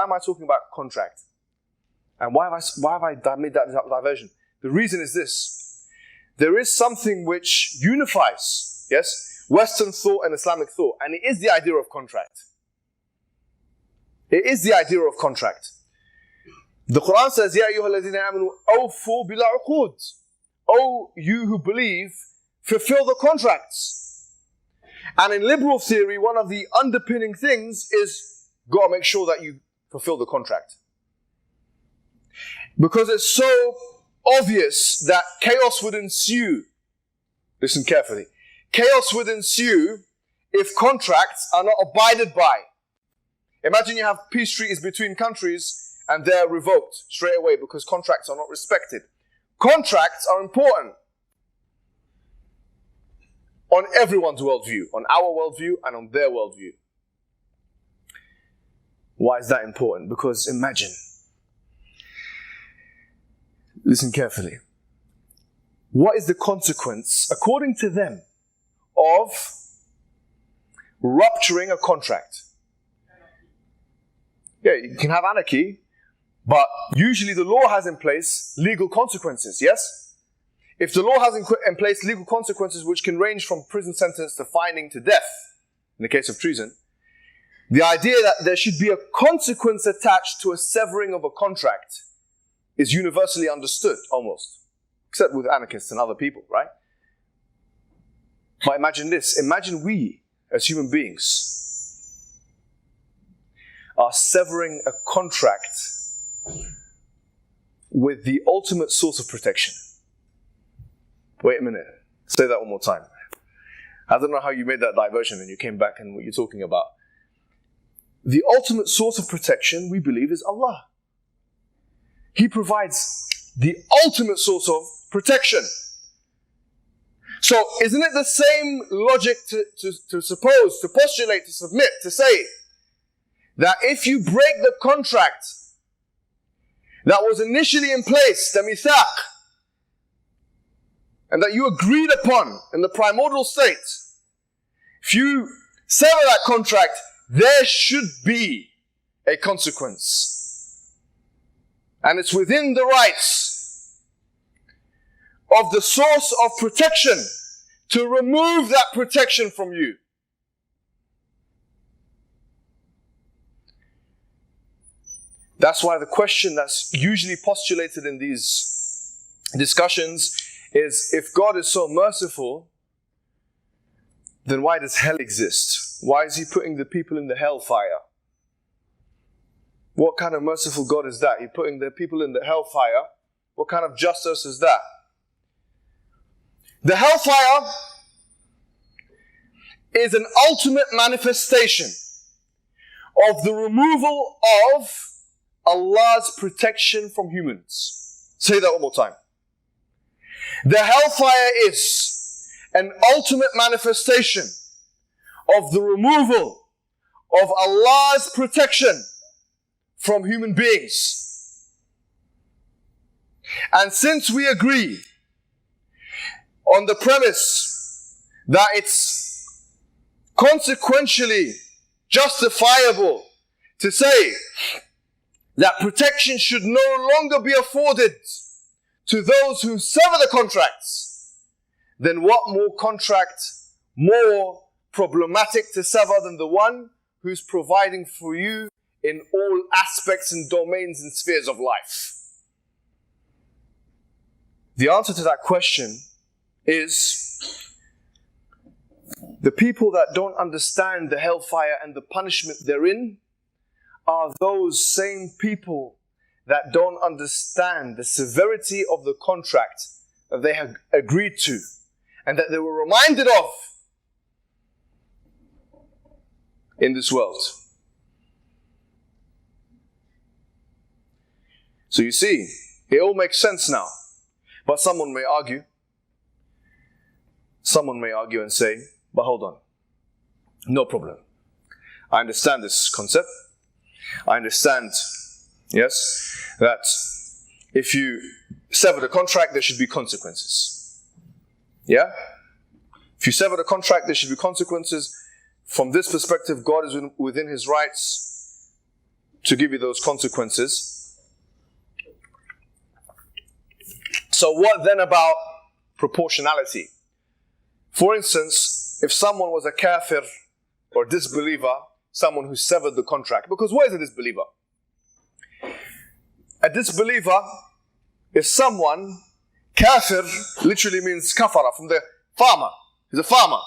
why am I talking about contract? And why have I made that diversion? The reason is this. There is something which unifies, yes, Western thought and Islamic thought, and it is the idea of contract. It is the idea of contract. The Quran says, Ya ayyuhalladhina amanu awfu bil uqud. O you who believe, fulfill the contracts. And in liberal theory, one of the underpinning things is got to make sure that you fulfill the contract. Because it's so obvious that chaos would ensue. Listen carefully. Chaos would ensue if contracts are not abided by. Imagine you have peace treaties between countries and they're revoked straight away because contracts are not respected. Contracts are important on everyone's worldview, on our worldview and on their worldview. Why is that important? Because imagine, listen carefully, what is the consequence, according to them, of rupturing a contract? Yeah, you can have anarchy, but usually the law has in place legal consequences, yes? If the law has in place legal consequences which can range from prison sentence to fining to death, in the case of treason, the idea that there should be a consequence attached to a severing of a contract is universally understood, almost. Except with anarchists and other people, right? But imagine this. Imagine we, as human beings, are severing a contract with the ultimate source of protection. Wait a minute. Say that one more time. I don't know how you made that diversion and you came back and what you're talking about. The ultimate source of protection, we believe, is Allah. He provides the ultimate source of protection. So, isn't it the same logic to suppose, to postulate, to submit, to say that if you break the contract that was initially in place, the mithaq, and that you agreed upon in the primordial state, if you sever that contract, there should be a consequence. And it's within the rights of the source of protection to remove that protection from you. That's why the question that's usually postulated in these discussions is, if God is so merciful, then why does hell exist? Why is He putting the people in the hellfire? What kind of merciful God is that? He's putting the people in the hellfire. What kind of justice is that? The hellfire is an ultimate manifestation of the removal of Allah's protection from humans. Say that one more time. The hellfire is an ultimate manifestation of the removal of Allah's protection from human beings. And since we agree on the premise that it's consequentially justifiable to say that protection should no longer be afforded to those who sever the contracts, then what more contract more problematic to sever than the one who's providing for you in all aspects and domains and spheres of life? The answer to that question is the people that don't understand the hellfire and the punishment therein are those same people that don't understand the severity of the contract that they have agreed to and that they were reminded of in this world. So you see, it all makes sense now. But someone may argue and say, but hold on, no problem. I understand this concept. I understand, yes, that if you sever the contract, there should be consequences. Yeah? If you sever the contract, there should be consequences. From this perspective, God is within His rights to give you those consequences. So what then about proportionality? For instance, if someone was a kafir or disbeliever, someone who severed the contract, because what is a disbeliever? A disbeliever is someone, kafir literally means kafara, from the farmer. He's a farmer.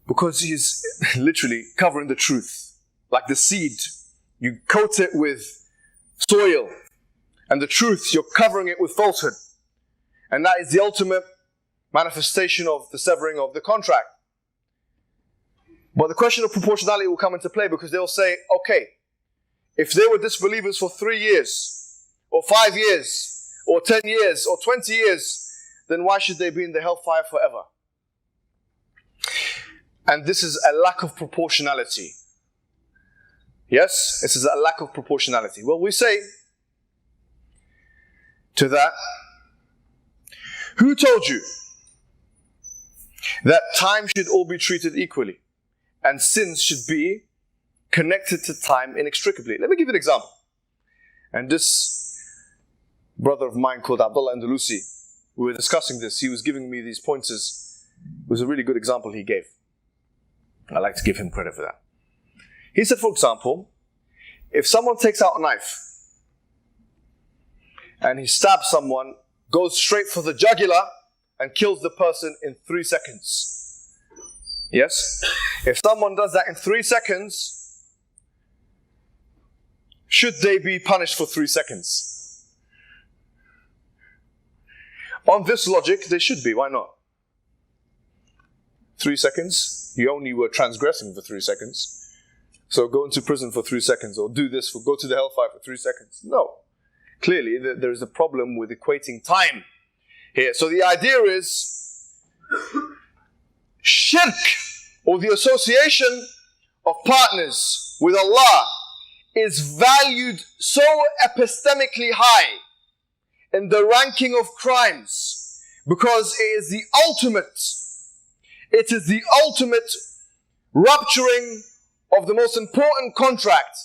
Because he's literally covering the truth. Like the seed, you coat it with soil, and the truth, you're covering it with falsehood. And that is the ultimate manifestation of the severing of the contract. But the question of proportionality will come into play, because they'll say, okay, if they were disbelievers for 3 years, or 5 years, or 10 years, or 20 years, then why should they be in the hellfire forever? And this is a lack of proportionality. Yes, this is a lack of proportionality. Well, we say to that, who told you that time should all be treated equally and sins should be connected to time inextricably? Let me give you an example. And this brother of mine called Abdullah Andalusi, we were discussing this, he was giving me these pointers. It was a really good example he gave. I like to give him credit for that. He said, for example, if someone takes out a knife and he stabs someone, goes straight for the jugular and kills the person in 3 seconds. Yes? If someone does that in 3 seconds, should they be punished for 3 seconds? On this logic, they should be. Why not? 3 seconds, you only were transgressing for 3 seconds. So go into prison for 3 seconds, or do this, go to the hellfire for 3 seconds. No. Clearly, there is a problem with equating time here. So the idea is shirk, or the association of partners with Allah, is valued so epistemically high in the ranking of crimes, because it is the ultimate rupturing of the most important contract,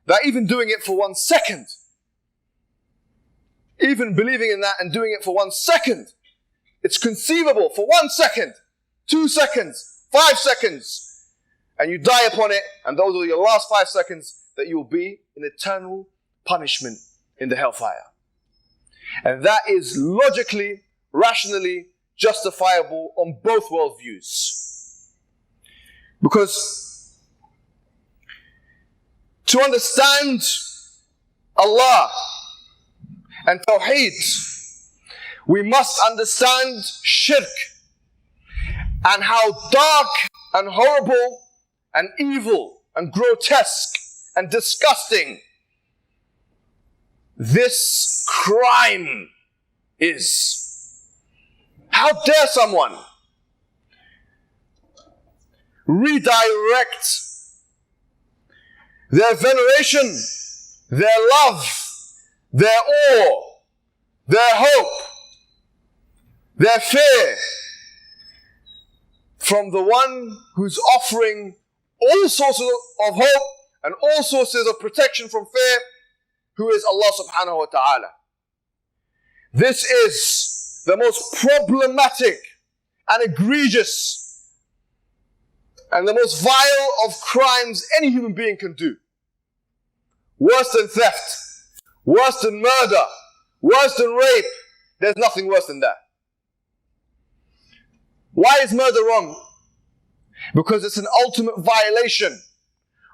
that even doing it for 1 second, even believing in that and doing it for 1 second, it's conceivable for 1 second, 2 seconds, 5 seconds, and you die upon it, and those are your last 5 seconds, that you will be in eternal punishment in the hellfire. And that is logically, rationally justifiable on both worldviews. Because to understand Allah and Tawheed, we must understand shirk and how dark and horrible and evil and grotesque and disgusting this crime is. How dare someone redirect their veneration, their love, their awe, their hope, their fear from the one who's offering all sources of hope and all sources of protection from fear, who is Allah subhanahu wa ta'ala. This is the most problematic and egregious and the most vile of crimes any human being can do. Worse than theft, worse than murder, worse than rape. There's nothing worse than that. Why is murder wrong? Because it's an ultimate violation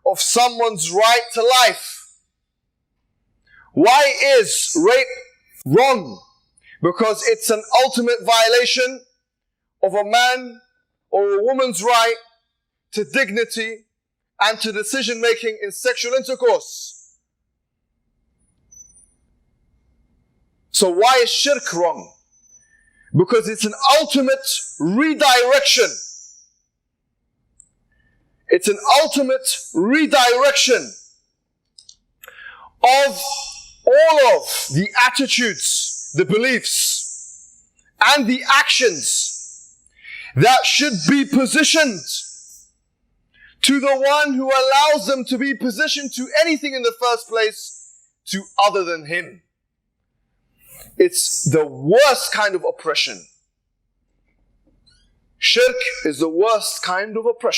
of someone's right to life. Why is rape wrong? Because it's an ultimate violation of a man or a woman's right to dignity and to decision making in sexual intercourse. So why is shirk wrong? Because it's an ultimate redirection. It's an ultimate redirection of all of the attitudes, the beliefs, and the actions that should be positioned to the one who allows them to be positioned to anything in the first place to other than him. It's the worst kind of oppression. Shirk is the worst kind of oppression.